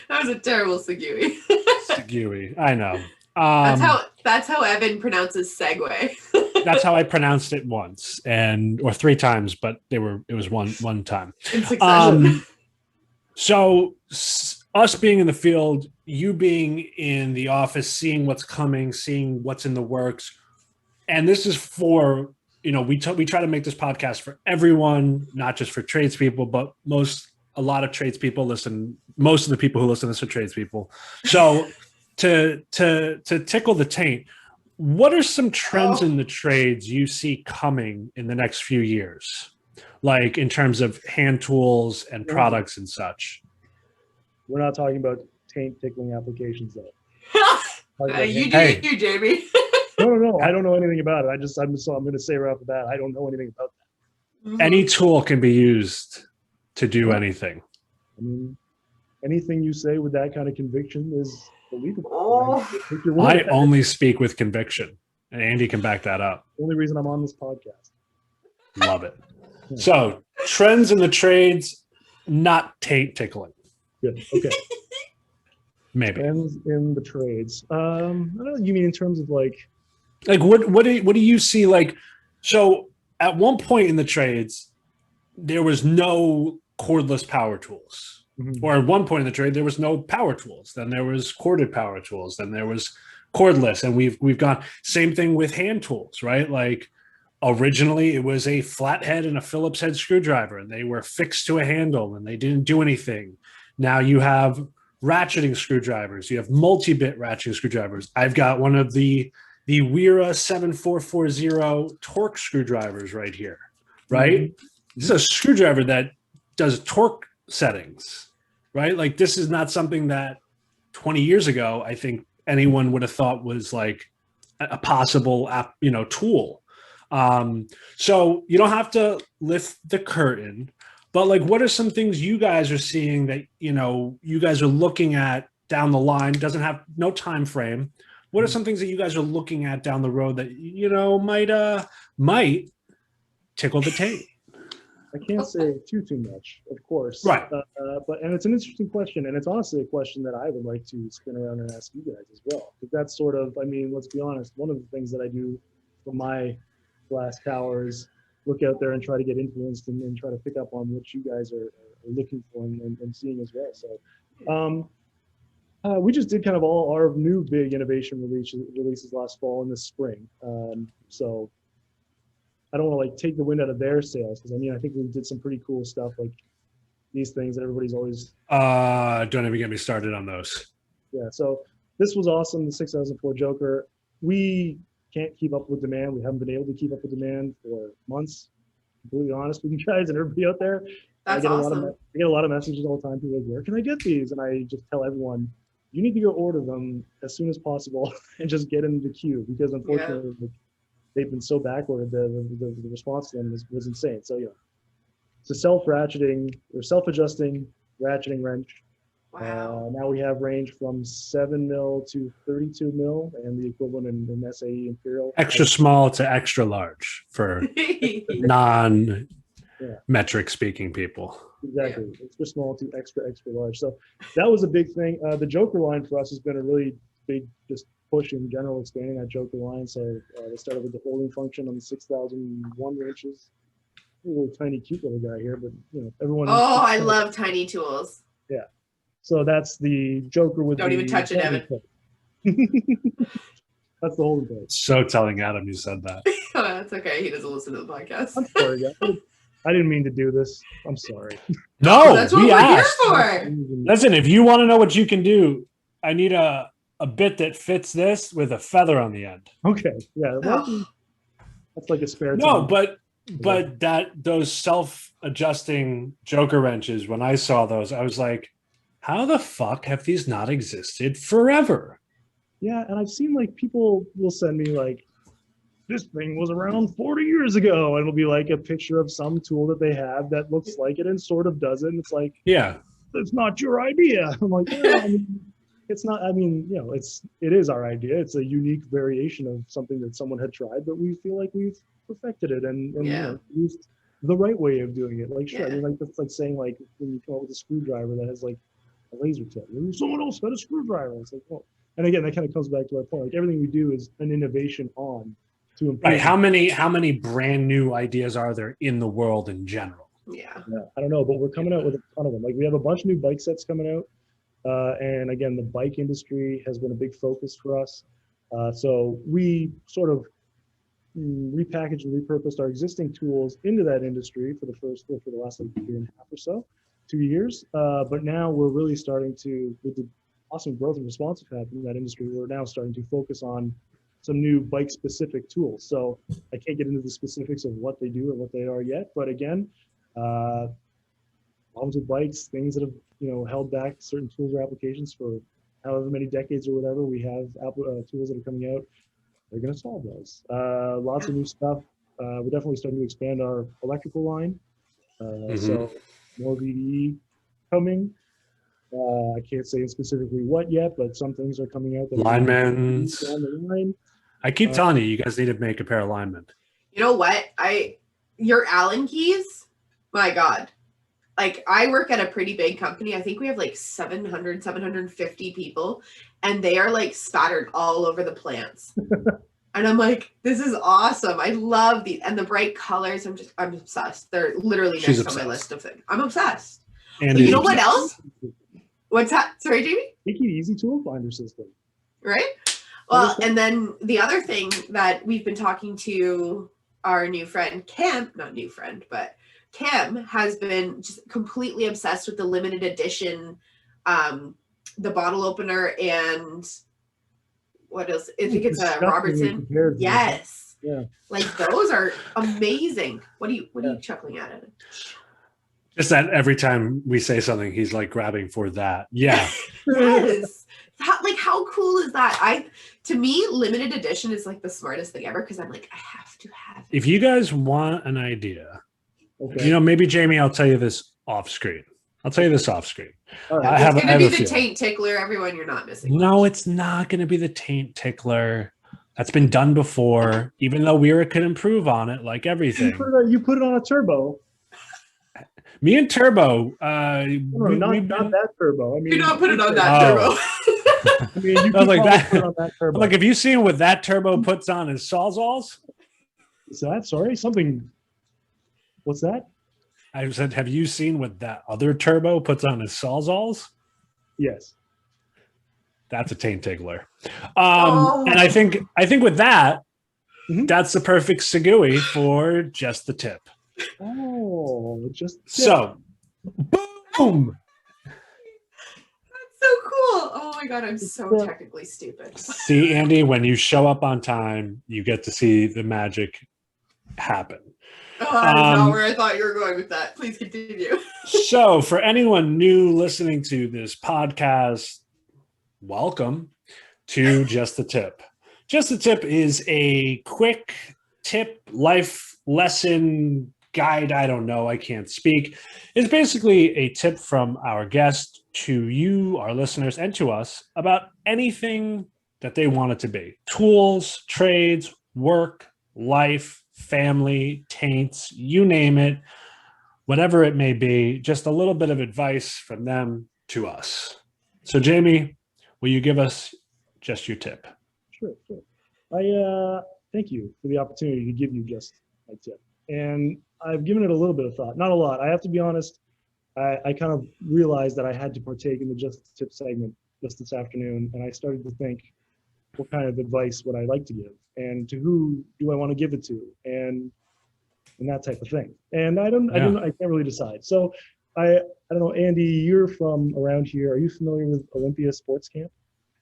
was a terrible Segui. Segui, I know. That's how Evan pronounces Segway. That's how I pronounced it once or three times, but it was one time. In succession. So us being in the field, you being in the office, seeing what's coming, seeing what's in the works, and this is for, we try to make this podcast for everyone, not just for tradespeople, but a lot of tradespeople listen. Most of the people who listen to this are tradespeople. So to tickle the taint, what are some trends in the trades you see coming in the next few years? Like in terms of hand tools and products and such. We're not talking about taint tickling applications though. You do, Jamie. No. I don't know anything about it. I'm going to say right off the bat, I don't know anything about that. Mm-hmm. Any tool can be used to do anything. I mean, anything you say with that kind of conviction is believable. Oh. I only speak with conviction, and Andy can back that up. The only reason I'm on this podcast. Love it. So, trends in the trades, not taint tickling. Good. Okay. Maybe. Trends in the trades. I don't know. You mean in terms of like what do you see? Like, so at one point in the trades, there was no cordless power tools. Mm-hmm. Or at one point in the trade, there was no power tools. Then there was corded power tools. Then there was cordless. And we've gone same thing with hand tools, right? Like originally it was a flathead and a Phillips head screwdriver, and they were fixed to a handle and they didn't do anything. Now you have ratcheting screwdrivers. You have multi-bit ratcheting screwdrivers. I've got one of the Wera 7440 torque screwdrivers right here, right? Mm-hmm. This is a screwdriver that does torque settings, right? Like this is not something that 20 years ago, I think anyone would have thought was like a possible tool. So you don't have to lift the curtain, but like, what are some things you guys are seeing that, you guys are looking at down the line? Doesn't have no time frame. What are some things that you guys are looking at down the road that, might tickle the taint? I can't say too much, of course. Right. But it's an interesting question, and it's honestly a question that I would like to spin around and ask you guys as well. Because that's sort of, let's be honest, one of the things that I do for my glass tower is look out there and try to get influenced and try to pick up on what you guys are looking for and seeing as well. So we just did kind of all our new big innovation releases last fall and this spring. So I don't want to like take the wind out of their sails, because I mean I think we did some pretty cool stuff like these things that everybody's always Don't even get me started on those. yeah. So this was awesome. The 6004 Joker. We can't keep up with demand. We haven't been able to keep up with demand for months. Completely honest with you guys and everybody out there. That's awesome. I get a lot of messages all the time. People are like, where can I get these? And I just tell everyone, you need to go order them as soon as possible and just get in the queue, because unfortunately they've been so backward. The response to them was insane. So yeah, it's a self-ratcheting or self-adjusting ratcheting wrench. Wow. Now we have range from 7 mil to 32 mil, and the equivalent in SAE Imperial. Extra small to extra large for non-metric speaking people. Exactly. Extra small to extra large. So that was a big thing. The Joker line for us has been a really big just push in general, expanding that Joker line. So they started with the holding function on the 6001 wrenches. A little tiny, cute little guy here, but you know, everyone. Oh, I love tiny tools. Yeah. So that's the Joker with. Don't even touch it, Evan. That's the holding plate. So telling Adam you said that. Oh, that's okay. He doesn't listen to the podcast. I'm sorry, guys. I didn't mean to do this. I'm sorry. No, that's what we we're asked. here for. Listen, if you want to know what you can do, I need a bit that fits this with a feather on the end. Okay. Yeah. Well, that's like a spare. No, but those self-adjusting Joker wrenches, when I saw those, I was like, how the fuck have these not existed forever? Yeah, and I've seen like people will send me like, this thing was around 40 years ago, and it'll be like a picture of some tool that they have that looks like it and sort of doesn't. It's like, yeah, it's not your idea. I'm like, well, I mean, it's not. I mean, you know, it is our idea. It's a unique variation of something that someone had tried, but we feel like we've perfected it and you know, used the right way of doing it. Like, sure, I mean, like that's like saying like when you come up with a screwdriver that has like a laser tip, someone else had a screwdriver. It's like, well, and again, that kind of comes back to our point. Like everything we do is an innovation on to improve. Right. How many brand new ideas are there in the world in general? Yeah. I don't know, but we're coming out with a ton of them. Like we have a bunch of new bike sets coming out. And again, the bike industry has been a big focus for us. So we sort of repackaged and repurposed our existing tools into that industry for the last like year and a half or so, 2 years. But now we're really starting to, with the awesome growth and response we've had from that industry, we're now starting to focus on some new bike specific tools. So I can't get into the specifics of what they do or what they are yet, but again, problems with bikes, things that have, you know, held back certain tools or applications for however many decades or whatever, we have tools that are coming out. They're going to solve those. Lots of new stuff. We're definitely starting to expand our electrical line. So more VDE coming. I can't say specifically what yet, but some things are coming out. Linemans. On the line. I keep telling you guys need to make a pair of linemen. You know what? Your Allen keys, my God. Like I work at a pretty big company. I think we have like 750 people, and they are like spattered all over the plants. And I'm like, this is awesome. I love these and the bright colors. I'm obsessed. They're literally next on my list of things. I'm obsessed. And you know what else? What's that? Sorry, Jamie? Make it easy tool finder system. Right? Well, and then the other thing that we've been talking to our new friend, Kim has been just completely obsessed with the limited edition, the bottle opener and what else? I think it's a Robertson. Yes. Yeah. Like those are amazing. What are you chuckling at it? Just that every time we say something, he's like grabbing for that. Yeah. Yes. How cool is that? To me, limited edition is like the smartest thing ever because I'm like, I have to have it. If you guys want an idea, you know, maybe Jamie, I'll tell you this off screen. Right. It's going to be the taint tickler. Everyone, you're not missing. No, it's not going to be the taint tickler. That's been done before, even though Weira could improve on it, like everything. You put it on a turbo. Me and Turbo. Not that turbo. I mean, do not put it on that turbo. I mean, you can like that. Put it on that turbo. Like, have you seen what that turbo puts on his Sawzalls? Is that something? What's that? I said, have you seen what that other turbo puts on his Sawzalls? Yes. That's a taint tickler. And I think with that, That's the perfect segue for just the tip. Oh, just So, boom. That's so cool. Oh my god, I'm so technically stupid. See, Andy, when you show up on time, you get to see the magic happen. Oh, that's not where I thought you were going with that. Please continue. So, for anyone new listening to this podcast, welcome to Just the Tip. Just the Tip is a quick tip, life lesson guide. I don't know. I can't speak. It's basically a tip from our guest to you, our listeners, and to us about anything that they want it to be. Tools, trades, work, life, family, taints, you name it, whatever it may be, just a little bit of advice from them to us. So, Jamie, will you give us just your tip? Sure. I thank you for the opportunity to give you just my tip. And I've given it a little bit of thought, not a lot. I have to be honest. I kind of realized that I had to partake in the Just the Tip segment just this afternoon, and I started to think, what kind of advice would I like to give, and to who do I want to give it to, and that type of thing. And I can't really decide. So I don't know, Andy, you're from around here. Are you familiar with Olympia Sports Camp?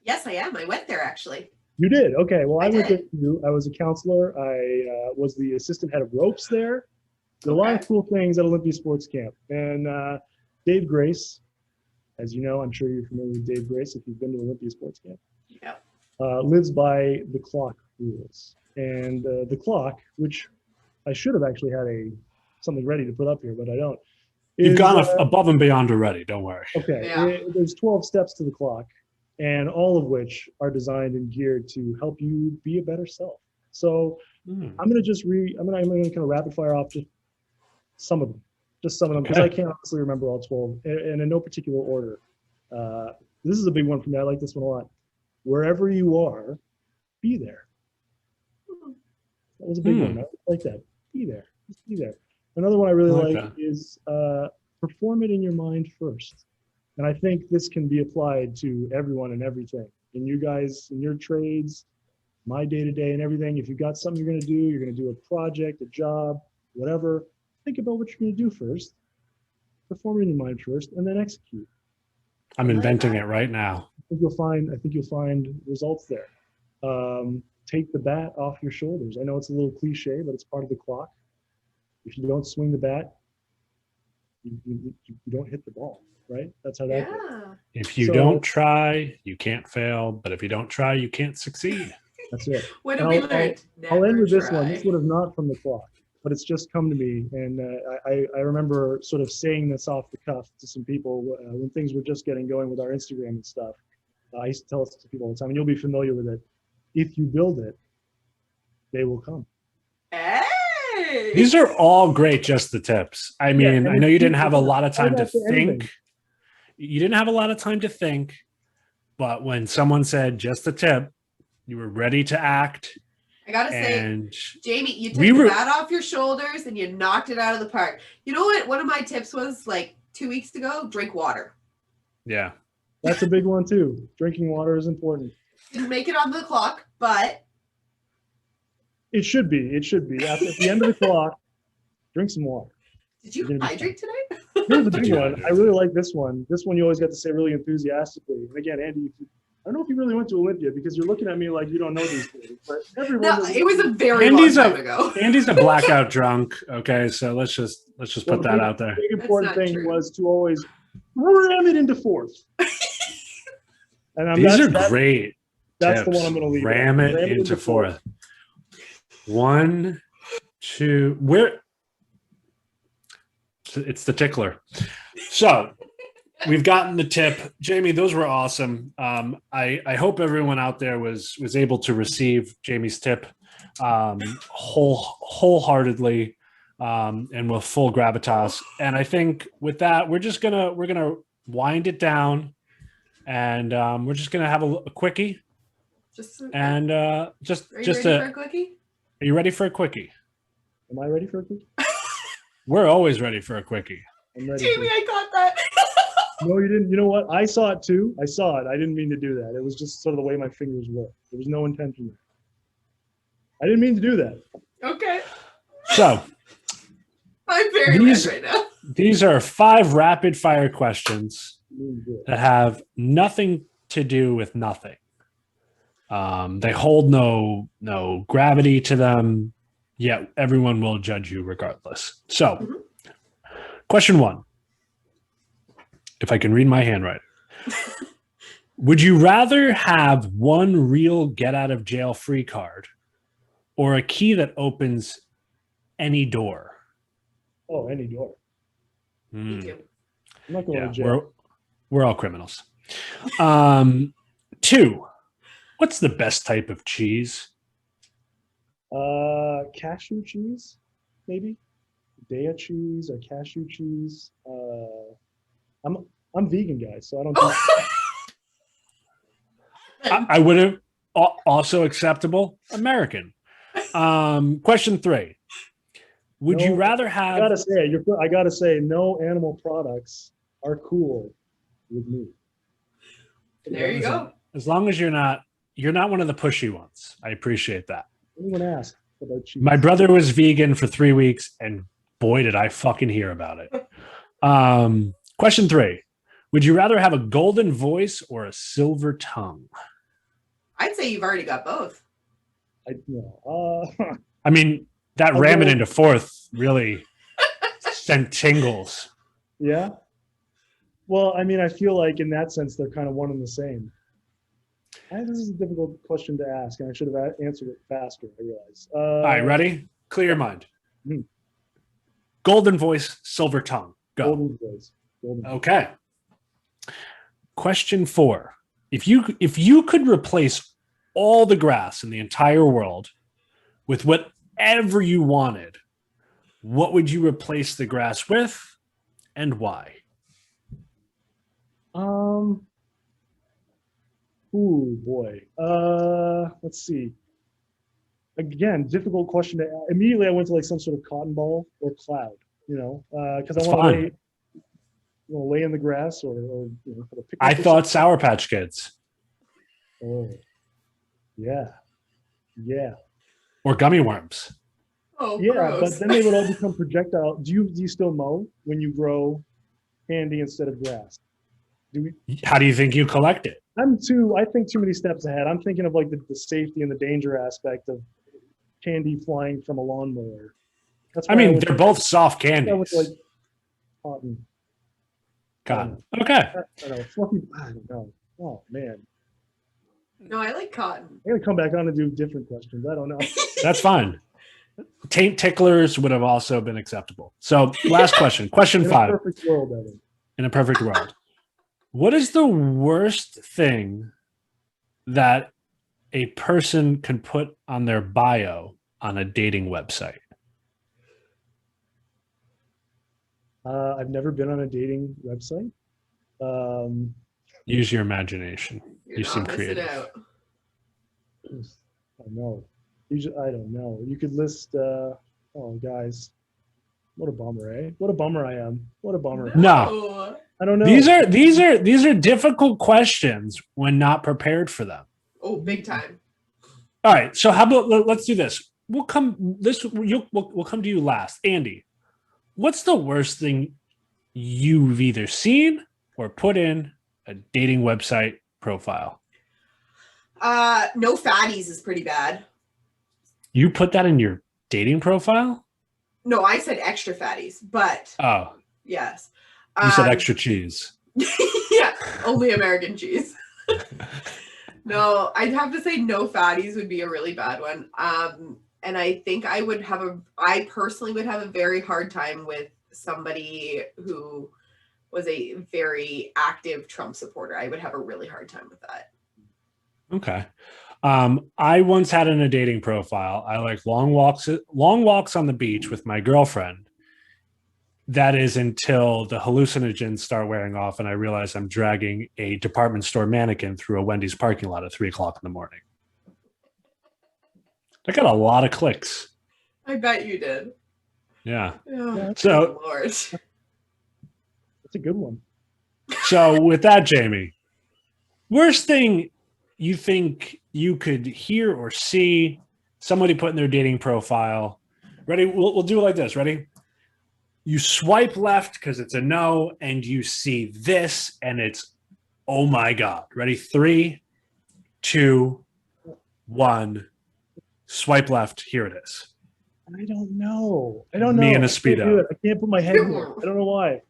Yes, I am. I went there actually. You did? Okay. Well, I went did. there too. I was a counselor. I was the assistant head of ropes there. Did a lot of cool things at Olympia Sports Camp. And Dave Grace, as you know, I'm sure you're familiar with Dave Grace if you've been to Olympia Sports Camp. Yeah. Lives by the clock rules. And the clock, which I should have actually had something ready to put up here, but I don't. You've gone above and beyond already. Don't worry. Okay. Yeah. There's 12 steps to the clock, and all of which are designed and geared to help you be a better self. So I'm going to just I'm going to kind of rapid fire off just some of them, because I can't honestly remember all 12, and in no particular order. This is a big one for me. I like this one a lot. Wherever you are, be there. That was a big one. I like that. Be there. Just be there. Another one I really like is perform it in your mind first. And I think this can be applied to everyone and everything. And you guys, in your trades, my day-to-day and everything, if you've got something you're going to do a project, a job, whatever, think about what you're going to do first, perform it in your mind first, and then execute. I'm inventing it right now. I think you'll find results there. Take the bat off your shoulders. I know it's a little cliche, but it's part of the clock. If you don't swing the bat, you don't hit the ball, right? That's how that goes. If you don't try, you can't fail. But if you don't try, you can't succeed. That's it. What have we learned? I'll end with this one. This one is not from the clock, but it's just come to me. And I remember sort of saying this off the cuff to some people when things were just getting going with our Instagram and stuff. I used to tell this to people all the time, and you'll be familiar with it. If you build it, they will come. Hey! These are all great, just the tips. I mean, I know you didn't have a lot of time to think. You didn't have a lot of time to think, but when someone said just the tip, you were ready to act. I gotta say, Jamie, you took the bat off your shoulders and you knocked it out of the park. You know what? One of my tips was like 2 weeks ago, drink water. Yeah. That's a big one too. Drinking water is important. Didn't make it on the clock, but it should be. At the end of the clock, drink some water. Did you hydrate today? Here's the big one. I really like this one. This one you always got to say really enthusiastically. And again, Andy, I don't know if you really went to Olympia because you're looking at me like you don't know these things. But everyone it was a very long time ago. Andy's a blackout drunk. Okay, so let's just put that out there. The big important thing was to always ram it into fourth. And these are great. That's tips. The one I'm going to leave. Ram it into fourth. 1, 2. Where? It's the tickler. So we've gotten the tip. Jamie, those were awesome. I hope everyone out there was able to receive Jamie's tip wholeheartedly and with full gravitas. And I think with that, we're gonna wind it down, and we're just gonna have a quickie. Are you ready for a quickie? Am I ready for a quickie? We're always ready for a quickie. Jamie, I got that. No, you didn't. You know what? I saw it too. I saw it. I didn't mean to do that. It was just sort of the way my fingers work. There was no intention there. I didn't mean to do that. Okay. So I'm very These- red right now. these are 5 rapid fire questions Mean good. that have nothing to do with nothing. They hold no gravity to them, yet everyone will judge you regardless. So, Mhm. question 1. If I can read my handwriting. Would you rather have one real get out of jail free card or a key that opens any door? Oh, any door. Me Hmm. too. I'm not going Yeah, to jail. we're all criminals. 2. What's the best type of cheese? Cashew cheese, maybe. Daya cheese or cashew cheese. I'm vegan, guys, so I don't. Do, I would have also acceptable American. Question 3. Would you No, rather I have gotta say, I gotta say, no animal products are cool with me. There you go. as long as you're not one of the pushy ones? I appreciate that. Anyone asked about cheese? My brother was vegan for 3 weeks, and boy, did I fucking hear about it. Question 3. Would you rather have a golden voice or a silver tongue? I'd say you've already got both. I mean, that I'll ramming go- into 4th really sent tingles. yeah. Well, I mean, I feel like in that sense they're kind of one and the same. This is a difficult question to ask, and I should have answered it faster. I realize. All right, ready? Clear your mind. Mhm. Golden voice, silver tongue. Go. Golden voice. Golden voice. Okay. Question 4. If you could replace all the grass in the entire world with whatever you wanted, what would you replace the grass with and why? Ooh, boy. Let's see. Again, difficult question to ask. Immediately I went to like some sort of cotton ball or cloud, because That's I want fine. to lay in the grass or have a picnic I or thought something. Sour Patch Kids Oh, yeah. Yeah. or gummy worms. Oh, Yeah, gross. but then they would all become projectile. Do you still mow when you grow candy instead of grass? How do you think you collect it? I think too many steps ahead. I'm thinking of like the safety and the danger aspect of candy flying from a lawnmower. That's I why mean, would- they're both soft that candies. was like cotton. Cotton. Okay. I don't know. Fluffy. I don't know. Oh man, No, I like cotton. I'm gonna come back on and do different questions. I don't know. That's fine. Taint ticklers would have also been acceptable. So, last question. Question In a 5. perfect world, I think. In a perfect world, what is the worst thing that a person can put on their bio on a dating website? I've never been on a dating website. Use your imagination. You're You not seem missing creative. out. I know. I don't know. You could list. Oh, guys, what a bummer, eh? What a bummer I am. What a bummer. No. I don't know. These are difficult questions when not prepared for them. Oh, big time. All right, so how about let's do this. We'll come to you last, Andy. What's the worst thing you've either seen or put in a dating website profile? No fatties is pretty bad. You put that in your dating profile? No, I said extra fatties, but Oh, yes. you said extra cheese. Yeah, only American cheese. No, I'd have to say no fatties would be a really bad one. And I think I personally would have a very hard time with somebody who was a very active Trump supporter. I would have a really hard time with that. Okay. I once had in a dating profile, I like long walks on the beach with my girlfriend. That is until the hallucinogens start wearing off and I realize I'm dragging a department store mannequin through a Wendy's parking lot at 3:00 in the morning. I got a lot of clicks. I bet you did. Yeah. Oh, So- Lord. That's a good one. So with that, Jamie, worst thing you think you could hear or see somebody put in their dating profile. Ready? We'll do it like this. Ready? You swipe left because it's a no, and you see this, and it's, oh my God. Ready? 3, 2, 1. Swipe left. Here it is. I don't know. I don't know. Me and a I can't do speedo. it. I can't put my head here. I don't know why.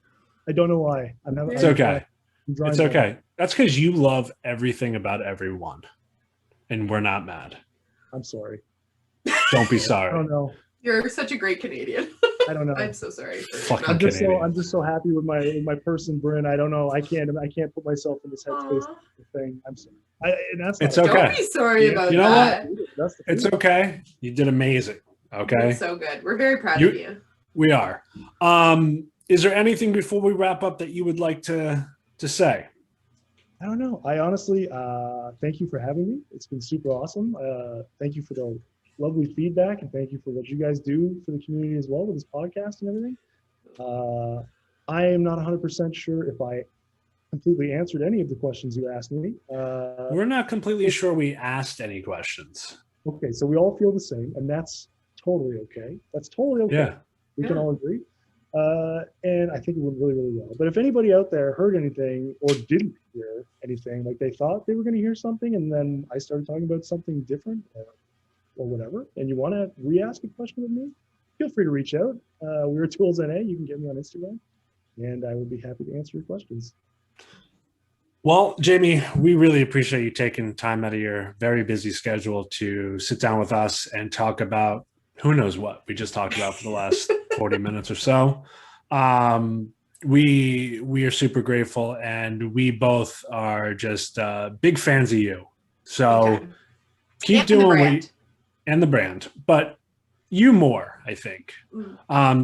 I don't know why. It's okay. I'm drawing It's blank. okay. That's because you love everything about everyone, and we're not mad. I'm sorry. Don't be I sorry. don't know. You're such a great Canadian. I don't know. I'm so sorry. Fucking I'm just Canadian. I'm just so happy with my person, Bryn. I don't know. I can't put myself in this headspace Aw. thing. I'm sorry. And that's It's not- okay. Don't be sorry about You know that. That's the It's truth. okay. You did amazing. Okay. It's so good. We're very proud You- of you. We are. Is there anything before we wrap up that you would like to say? I don't know. I honestly, thank you for having me. It's been super awesome. Thank you for the lovely feedback, and thank you for what you guys do for the community as well with this podcast and everything. I am not 100% sure if I completely answered any of the questions you asked me. We're not completely sure we asked any questions. Okay, so we all feel the same, and that's totally okay. That's totally okay. Yeah. We can Yeah. all agree. And I think it went really, really well. But if anybody out there heard anything or didn't hear anything, like they thought they were going to hear something, and then I started talking about something different or whatever, and you want to re-ask a question with me, feel free to reach out. We're Tools NA. You can get me on Instagram, and I will be happy to answer your questions. Well, Jamie, we really appreciate you taking time out of your very busy schedule to sit down with us and talk about who knows what we just talked about for the last 40 minutes or so. We are super grateful, and we both are just big fans of you. So Okay. keep And the doing what you, brand. and the brand, but you more, I think.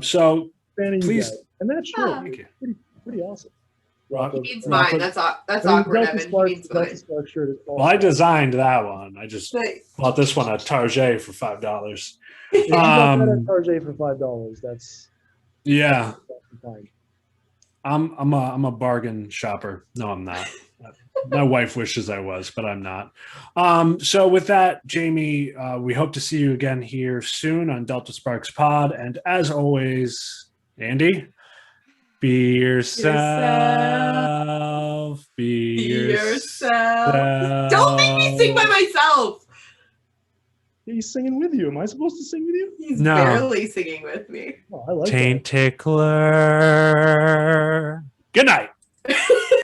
So Fan of you please, guys. And that shirt, Oh. thank you. pretty awesome. Rock- He needs Rock- mine. That's awkward, Delta Evan. Spark, He needs Delta mine. Spark shirt is Well, I designed that one. I just But bought this one at Target for $5. If you got that at Um, Target for $5, that's Yeah, fine. I'm a bargain shopper. No, I'm not. My wife wishes I was, but I'm not. So with that, Jamie, we hope to see you again here soon on Delta Sparks Pod. And as always, Andy, be yourself. Be yourself. Don't make me sing by myself. Yeah, he's singing with you. Am I supposed to sing with you? He's No. barely singing with me. Oh, I like that. Taint tickler. Good night.